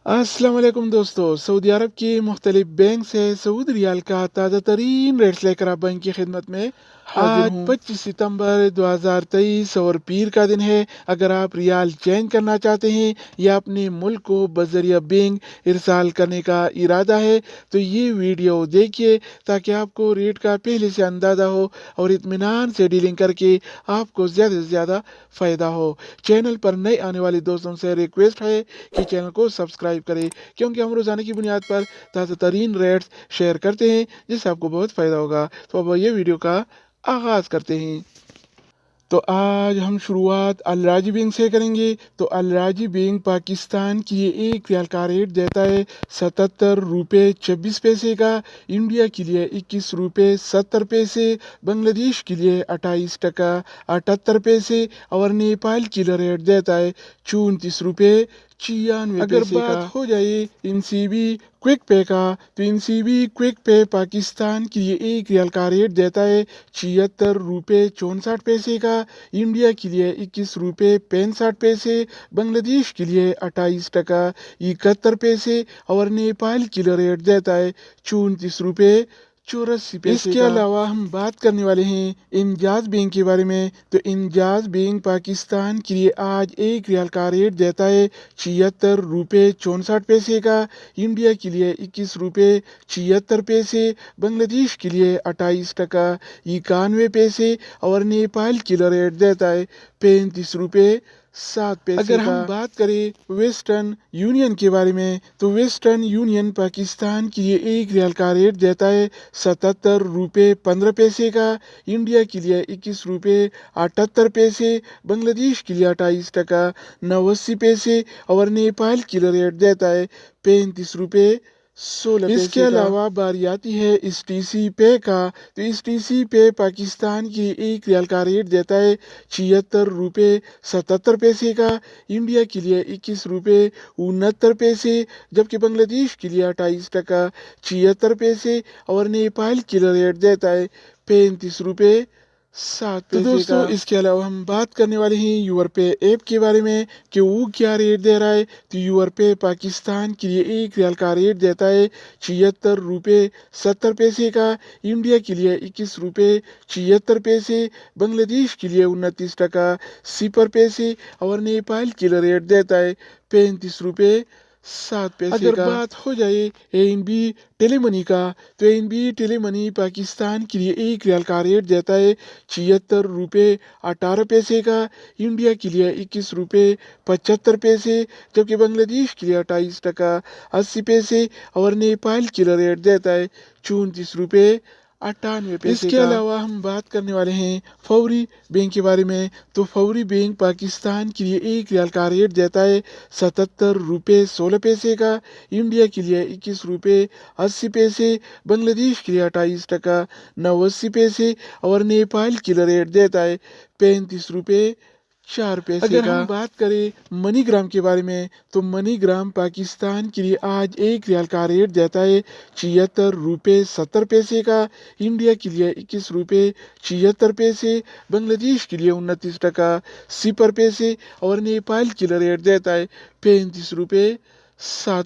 अस्सलाम वालेकुम दोस्तों। सऊदी अरब के मुख्तलिफ बैंक से सऊदी रियाल का ताज़ा तरीन रेट्स लेकर आप बैंक की खिदमत में हाजिर आज हूँ। 25 सितंबर 2023 और पीर का दिन है। अगर आप रियाल चेंज करना चाहते हैं या अपने मुल्क को बजरिया बैंक इरसाल करने का इरादा है तो ये वीडियो देखिए ताकि आपको रेट का पहले से अंदाज़ा हो और इत्मीनान से डीलिंग करके आपको ज़्यादा से ज़्यादा फ़ायदा हो। चैनल पर नए आने वाले दोस्तों से रिक्वेस्ट है कि चैनल को सब्सक्राइब करें, क्योंकि हम रोजाना की बुनियाद पर ताज़ा तरीन रेट्स शेयर करते हैं जिससे आपको बहुत फ़ायदा होगा। तो अब ये वीडियो का आगाज़ करते हैं। तो आज हम शुरुआत अल राजी बैंक से करेंगे। तो अल राजी बैंक पाकिस्तान के लिए एक रियाल का रेट देता है 77 रुपये 26 पैसे का, इंडिया के लिए 21 रुपये 70 पैसे, बांग्लादेश के लिए 28 टका 78 पैसे और नेपाल के लिए रेट देता है 34 रुपये 96 अगर पैसे बात हो जाए इनसीबी क्विक पे का तो इनसीबी क्विक पे पाकिस्तान के लिए एक रियाल का रेट देता है 76 रुपये 64 पैसे का, इंडिया के लिए 21 रुपये 65 पैसे, बांग्लादेश के लिए 28 टका 71 पैसे और नेपाल के लिए रेट देता है 34 रुपये 84 पैसे। इसके अलावा हम बात करने वाले हैं इंजाज बैंक के बारे में। तो इंजाज बैंक पाकिस्तान के लिए आज एक रियाल का रेट देता है 76 रुपये 64 पैसे का, इंडिया के लिए 21 रुपये 76 पैसे, बांग्लादेश के लिए 28 टका 91 पैसे और नेपाल के लिए रेट देता है 35 रुपये 7 पैसे। अगर हम बात करें वेस्टर्न यूनियन के बारे में तो वेस्टर्न यूनियन पाकिस्तान के लिए एक रियाल का रेट देता है 77 रुपये 15 पैसे का, इंडिया के लिए 21 रुपये 78 पैसे, बांग्लादेश के लिए 28 टका 89 पैसे और नेपाल के लिए रेट देता है 35 रुपये 16 पैसे। इसके अलावा बारी आती है इस टीसी पे का। तो इस टीसी पे पाकिस्तान की एक रियाल का रेट देता है 76 रुपये 77 पैसे का, इंडिया के लिए 21 रुपये 69 पैसे, जबकि बांग्लादेश के लिए 28 टका 76 पैसे और नेपाल के लिए रेट देता है 35 रुपये 7 पैसे। तो दोस्तों इसके अलावा हम बात करने वाले हैं यूर पे ऐप के बारे में कि वो क्या रेट दे रहा है। तो यूर पे पाकिस्तान के लिए एक रियाल का रेट देता है 76 रुपये 70 पैसे का, इंडिया के लिए 21 रुपये 76 पैसे, बांग्लादेश के लिए 29 टका 0 पैसे और नेपाल के लिए रेट देता है 35 रुपये 7 पैसे। अगर बात हो जाए एनबी टेलीमनी का तो एनबी टेलीमनी पाकिस्तान के लिए एक रियाल का रेट देता है 76 रुपये 18 पैसे का, इंडिया के लिए 21 रुपये 75 पैसे, जबकि बांग्लादेश के लिए 28 टका 80 पैसे और नेपाल के लिए रेट देता है 34 रुपये 98 पैसे। इसके अलावा हम बात करने वाले हैं फौरी बैंक के बारे में। तो फौरी बैंक पाकिस्तान के लिए एक रियाल का रेट देता है 77 रुपये 16 पैसे का, इंडिया के लिए 21 रुपये 80 पैसे, बांग्लादेश के लिए 28 टका 89 पैसे और नेपाल के लिए रेट देता है 35 रुपये 4 पैसे। अगर हम बात करें मनीग्राम के बारे में तो मनीग्राम पाकिस्तान के लिए आज एक रियाल का रेट देता है 76 रुपये 70 पैसे का, इंडिया के लिए 21 रुपये 76 पैसे, बांग्लादेश के लिए 29 टका 0 पैसे और नेपाल के लिए रेट देता है 35 रुपये 7